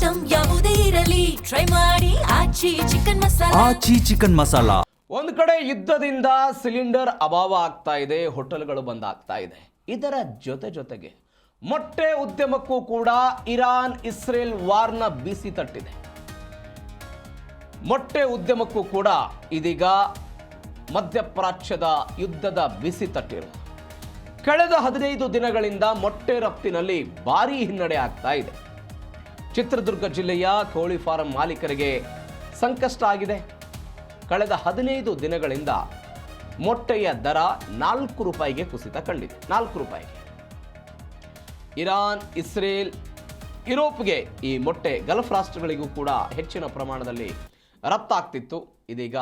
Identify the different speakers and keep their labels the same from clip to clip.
Speaker 1: Item ಯಾವುದೇ ಇರಲಿ try ಮಾಡಿ ಆಚಿ ಚಿಕನ್ ಮಸಾಲಾ.
Speaker 2: ಒಂದು ಕಡೆ ಯುದ್ಧದಿಂದ ಸಿಲಿಂಡರ್ ಅಭಾವ ಆಗ್ತಾ ಇದೆ, ಹೋಟೆಲ್ಗಳು ಬಂದ್ ಆಗ್ತಾ ಇದೆ. ಇದರ ಜೊತೆಗೆ ಮೊಟ್ಟೆ ಉದ್ಯಮಕ್ಕೂ ಕೂಡ ಇರಾನ್ ಇಸ್ರೇಲ್ ವಾರ್ನ ಬಿಸಿ ತಟ್ಟಿದೆ. ಮೊಟ್ಟೆ ಉದ್ಯಮಕ್ಕೂ ಕೂಡ ಇದೀಗ ಮಧ್ಯಪ್ರಾಚ್ಯದ ಯುದ್ಧದ ಬಿಸಿ ತಟ್ಟಿರುವುದು. ಕಳೆದ 15 ದಿನಗಳಿಂದ ಮೊಟ್ಟೆ ರಫ್ತಿನಲ್ಲಿ ಭಾರೀ ಹಿನ್ನಡೆ ಆಗ್ತಾ ಇದೆ. ಚಿತ್ರದುರ್ಗ ಜಿಲ್ಲೆಯ ಕೋಳಿ ಫಾರಂ ಮಾಲೀಕರಿಗೆ ಸಂಕಷ್ಟ ಆಗಿದೆ. ಕಳೆದ 15 ದಿನಗಳಿಂದ ಮೊಟ್ಟೆಯ ದರ 4 ರೂಪಾಯಿಗೆ ಕುಸಿತ ಕಂಡಿದೆ. 4 ರೂಪಾಯಿಗೆ. ಇರಾನ್, ಇಸ್ರೇಲ್, ಯುರೋಪ್ಗೆ ಈ ಮೊಟ್ಟೆ ಗಲ್ಫ್ ರಾಷ್ಟ್ರಗಳಿಗೂ ಕೂಡ ಹೆಚ್ಚಿನ ಪ್ರಮಾಣದಲ್ಲಿ ರಫ್ತಾಗ್ತಿತ್ತು. ಇದೀಗ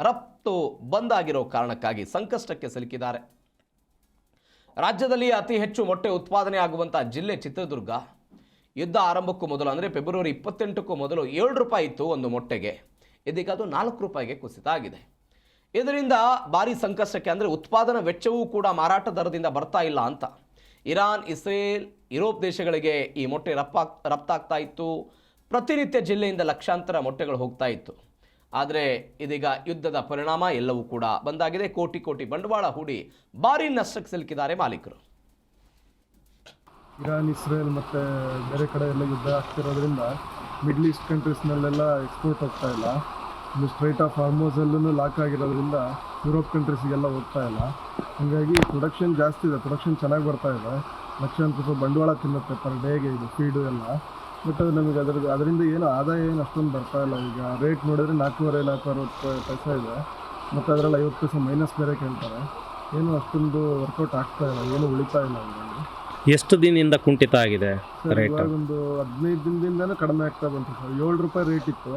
Speaker 2: ರಫ್ತು ಬಂದಾಗಿರೋ ಕಾರಣಕ್ಕಾಗಿ ಸಂಕಷ್ಟಕ್ಕೆ ಸಿಲುಕಿದ್ದಾರೆ. ರಾಜ್ಯದಲ್ಲಿ ಅತಿ ಹೆಚ್ಚು ಮೊಟ್ಟೆ ಉತ್ಪಾದನೆ ಆಗುವಂಥ ಜಿಲ್ಲೆ ಚಿತ್ರದುರ್ಗ. ಯುದ್ಧ ಆರಂಭಕ್ಕೂ ಮೊದಲು ಅಂದರೆ ಫೆಬ್ರವರಿ 28ಕ್ಕೂ ಮೊದಲು 7 ರೂಪಾಯಿ ಇತ್ತು ಒಂದು ಮೊಟ್ಟೆಗೆ. ಇದೀಗ ಅದು 4 ರೂಪಾಯಿಗೆ ಕುಸಿತ ಆಗಿದೆ. ಇದರಿಂದ ಭಾರಿ ಸಂಕಷ್ಟಕ್ಕೆ, ಅಂದರೆ ಉತ್ಪಾದನಾ ವೆಚ್ಚವೂ ಕೂಡ ಮಾರಾಟ ದರದಿಂದ ಬರ್ತಾ ಇಲ್ಲ ಅಂತ. ಇರಾನ್, ಇಸ್ರೇಲ್, ಯುರೋಪ್ ದೇಶಗಳಿಗೆ ಈ ಮೊಟ್ಟೆ ರಫ್ತಾಗ್ತಾ ಇತ್ತು. ಪ್ರತಿನಿತ್ಯ ಜಿಲ್ಲೆಯಿಂದ ಲಕ್ಷಾಂತರ ಮೊಟ್ಟೆಗಳು ಹೋಗ್ತಾ ಇತ್ತು. ಆದರೆ ಇದೀಗ ಯುದ್ಧದ ಪರಿಣಾಮ ಎಲ್ಲವೂ ಕೂಡ ಬಂದಾಗಿದೆ. ಕೋಟಿ ಬಂಡವಾಳ ಹೂಡಿ ಭಾರಿ ನಷ್ಟಕ್ಕೆ ಸಿಲುಕಿದ್ದಾರೆ ಮಾಲೀಕರು.
Speaker 3: ಇರಾನ್, ಇಸ್ರೇಲ್ ಮತ್ತು ಬೇರೆ ಕಡೆ ಎಲ್ಲ ಯುದ್ಧ ಆಗ್ತಿರೋದ್ರಿಂದ ಮಿಡ್ಲ್ ಈಸ್ಟ್ ಕಂಟ್ರೀಸ್ನಲ್ಲೆಲ್ಲ ಎಕ್ಸ್ಪೋರ್ಟ್ ಹೋಗ್ತಾ ಇಲ್ಲ. ಇನ್ನು ಸ್ಟ್ರೈಟ್ ಆಫ್ ಹಾರ್ಮೋಸಲ್ಲೂ ಲಾಕ್ ಆಗಿರೋದ್ರಿಂದ ಯುರೋಪ್ ಕಂಟ್ರೀಸಿಗೆಲ್ಲ ಹೋಗ್ತಾ ಇಲ್ಲ. ಹಾಗಾಗಿ ಪ್ರೊಡಕ್ಷನ್ ಜಾಸ್ತಿ ಇದೆ, ಪ್ರೊಡಕ್ಷನ್ ಚೆನ್ನಾಗಿ ಬರ್ತಾ ಇದೆ. ಲಕ್ಷಾಂತರ ರೂಪಾಯಿ ಬಂಡವಾಳ ತಿನ್ನುತ್ತೆ ಪರ್ ಡೇಗೆ ಇದು ಫೀಡು ಎಲ್ಲ. ಬಟ್ ಅದು ನಮಗೆ ಅದರಿಂದ ಏನು ಆದಾಯ ಏನು ಅಷ್ಟೊಂದು ಬರ್ತಾ ಇಲ್ಲ. ಈಗ ರೇಟ್ ನೋಡಿದ್ರೆ 460 ಪೈಸೆ ಇದೆ, ಮತ್ತು ಅದರಲ್ಲಿ 50 ಪೈಸೆ ಮೈನಸ್ ಬೇರೆ ಕೇಳ್ತಾರೆ. ಏನು ಅಷ್ಟೊಂದು ವರ್ಕೌಟ್ ಆಗ್ತಾ ಇಲ್ಲ, ಏನು ಉಳಿತಾ ಇಲ್ಲ ಅದರಲ್ಲಿ.
Speaker 4: ಎಷ್ಟು ದಿನದಿಂದ ಕುಂಠಿತ ಆಗಿದೆ ರೇಟ್?
Speaker 3: ಇವಾಗ ಒಂದು 15 ದಿನದಿಂದನೂ ಕಡಿಮೆ ಆಗ್ತಾ ಬಂತು ಸರ್. 7 ರೂಪಾಯಿ ರೇಟ್ ಇತ್ತು,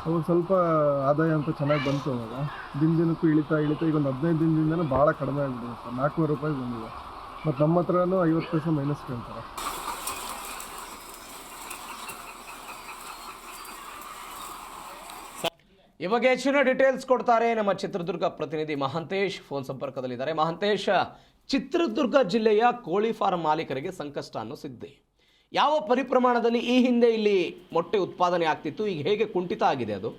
Speaker 3: ಅವಾಗ ಸ್ವಲ್ಪ ಆದಾಯ ಅಂತ ಚೆನ್ನಾಗಿ ಬಂತು. ಅವಾಗ ದಿನಕ್ಕೂ ಇಳಿತಾ ಈಗ ಒಂದು 15 ದಿನದಿಂದನೂ ಭಾಳ ಕಡಿಮೆ ಆಗಿಬಿಟ್ಟಿದೆ ಸರ್. 400 ರೂಪಾಯಿ ಬಂದಿದೆ, ಮತ್ತು ನಮ್ಮ ಹತ್ರನೂ 50 ಪೈಸೆ ಮೈನಸ್ ಕೇಳ್ತಾರೆ.
Speaker 2: ಈ ಬಗ್ಗೆ ಹೆಚ್ಚಿನ ಡೀಟೇಲ್ಸ್ ಕೊಡ್ತಾರೆ ನಮ್ಮ ಚಿತ್ರದುರ್ಗ ಪ್ರತಿನಿಧಿ ಮಹಾಂತೇಶ್. ಫೋನ್ ಸಂಪರ್ಕದಲ್ಲಿದ್ದಾರೆ. ಮಹಾಂತೇಶ್, ಚಿತ್ರದುರ್ಗ ಜಿಲ್ಲೆಯ ಕೋಳಿ ಫಾರ್ಮ್ ಮಾಲೀಕರಿಗೆ ಸಂಕಷ್ಟ ಅನ್ನಿಸಿದ್ದೆ. ಯಾವ ಪರಿಪ್ರಮಾಣದಲ್ಲಿ ಈ ಹಿಂದೆ ಇಲ್ಲಿ ಮೊಟ್ಟೆ ಉತ್ಪಾದನೆ ಆಗ್ತಿತ್ತು, ಈಗ ಹೇಗೆ ಕುಂಠಿತ ಆಗಿದೆ ಅದು?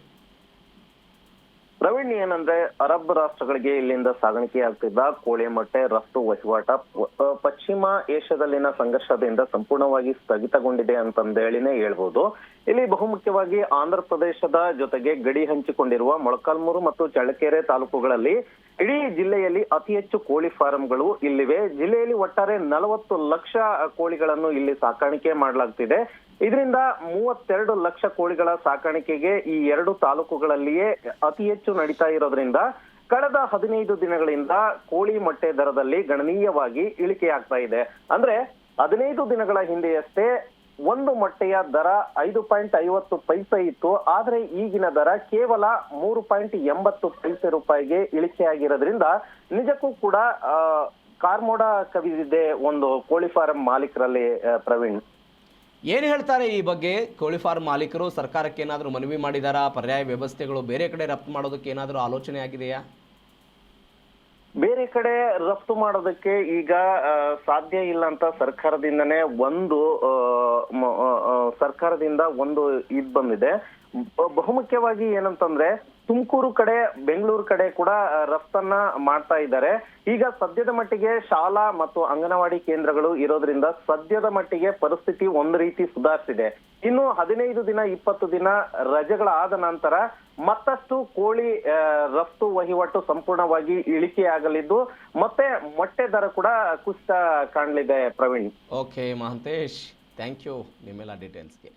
Speaker 5: ಪ್ರವೀಣ್, ಏನಂದ್ರೆ ಅರಬ್ ರಾಷ್ಟ್ರಗಳಿಗೆ ಇಲ್ಲಿಂದ ಸಾಗಾಣಿಕೆ ಆಗ್ತಿದ್ದ ಕೋಳಿ ಮೊಟ್ಟೆ ರಫ್ತು ವಹಿವಾಟ ಪಶ್ಚಿಮ ಏಷ್ಯಾದಲ್ಲಿನ ಸಂಘರ್ಷದಿಂದ ಸಂಪೂರ್ಣವಾಗಿ ಸ್ಥಗಿತಗೊಂಡಿದೆ ಅಂತಂದೇಳಿನೇ ಹೇಳ್ಬೋದು. ಇಲ್ಲಿ ಬಹುಮುಖ್ಯವಾಗಿ ಆಂಧ್ರ ಪ್ರದೇಶದ ಜೊತೆಗೆ ಗಡಿ ಹಂಚಿಕೊಂಡಿರುವ ಮೊಳಕಾಲ್ಮೂರು ಮತ್ತು ಚಳ್ಳಕೆರೆ ತಾಲೂಕುಗಳಲ್ಲಿ ಇಡೀ ಜಿಲ್ಲೆಯಲ್ಲಿ ಅತಿ ಹೆಚ್ಚು ಕೋಳಿ ಫಾರಂಗಳು ಇಲ್ಲಿವೆ. ಜಿಲ್ಲೆಯಲ್ಲಿ ಒಟ್ಟಾರೆ 40 ಲಕ್ಷ ಕೋಳಿಗಳನ್ನು ಇಲ್ಲಿ ಸಾಕಾಣಿಕೆ ಮಾಡಲಾಗ್ತಿದೆ. ಇದರಿಂದ 32 ಲಕ್ಷ ಕೋಳಿಗಳ ಸಾಕಾಣಿಕೆಗೆ ಈ 2 ತಾಲೂಕುಗಳಲ್ಲಿಯೇ ಅತಿ ಹೆಚ್ಚು ನಡೀತಾ ಇರೋದ್ರಿಂದ ಕಳೆದ 15 ದಿನಗಳಿಂದ ಕೋಳಿ ಮೊಟ್ಟೆ ದರದಲ್ಲಿ ಗಣನೀಯವಾಗಿ ಇಳಿಕೆಯಾಗ್ತಾ ಇದೆ. ಅಂದ್ರೆ 15 ದಿನಗಳ ಹಿಂದೆಯಷ್ಟೇ ಒಂದು ಮೊಟ್ಟೆಯ ದರ 5.50 ಪೈಸೆ ಇತ್ತು. ಆದ್ರೆ ಈಗಿನ ದರ ಕೇವಲ 3.80 ರೂಪಾಯಿಗೆ ಇಳಿಕೆಯಾಗಿರೋದ್ರಿಂದ ನಿಜಕ್ಕೂ ಕೂಡ ಕಾರ್ಮೋಡ ಕವಿದಿದೆ ಒಂದು ಕೋಳಿ ಫಾರಂ ಮಾಲೀಕರಲ್ಲಿ. ಪ್ರವೀಣ್,
Speaker 2: ಏನು ಹೇಳ್ತಾರೆ ಈ ಬಗ್ಗೆ? ಕೋಳಿ ಫಾರ್ಮ್ ಮಾಲೀಕರು ಸರ್ಕಾರಕ್ಕೆ ಏನಾದರೂ ಮನವಿ ಮಾಡಿದಾರಾ? ಪರ್ಯಾಯ ವ್ಯವಸ್ಥೆಗಳು ಬೇರೆ ಕಡೆ ರಫ್ತು ಮಾಡೋದಕ್ಕೆ ಏನಾದರೂ ಆಲೋಚನೆ ಆಗಿದೆಯಾ?
Speaker 5: ಬೇರೆ ಕಡೆ ರಫ್ತು ಮಾಡೋದಕ್ಕೆ ಈಗ ಸಾಧ್ಯ ಇಲ್ಲ ಅಂತ ಸರ್ಕಾರದಿಂದನೇ ಸರ್ಕಾರದಿಂದ ಒಂದು ಇದ್ ಬಂದಿದೆ. ಬಹುಮುಖ್ಯವಾಗಿ ಏನಂತಂದ್ರೆ ತುಮಕೂರು ಕಡೆ, ಬೆಂಗಳೂರು ಕಡೆ ಕೂಡ ರಫ್ತನ್ನ ಮಾಡ್ತಾ ಇದ್ದಾರೆ. ಈಗ ಸದ್ಯದ ಮಟ್ಟಿಗೆ ಶಾಲಾ ಮತ್ತು ಅಂಗನವಾಡಿ ಕೇಂದ್ರಗಳು ಇರೋದ್ರಿಂದ ಸದ್ಯದ ಮಟ್ಟಿಗೆ ಪರಿಸ್ಥಿತಿ ಒಂದು ರೀತಿ ಸುಧಾರಿಸಿದೆ. ಇನ್ನು 15 ದಿನ 20 ದಿನ ರಜೆಗಳಾದ ನಂತರ ಮತ್ತಷ್ಟು ಕೋಳಿ ರಫ್ತು ವಹಿವಾಟು ಸಂಪೂರ್ಣವಾಗಿ ಇಳಿಕೆಯಾಗಲಿದ್ದು ಮತ್ತೆ ಮೊಟ್ಟೆ ದರ ಕೂಡ ಕುಸಿತ ಕಾಣಲಿದೆ. Praveen.
Speaker 2: Okay Mahantesh, thank you ನಿಮ್ಮೆಲ್ಲ ಡೀಟೇಲ್ಸ್ಗೆ.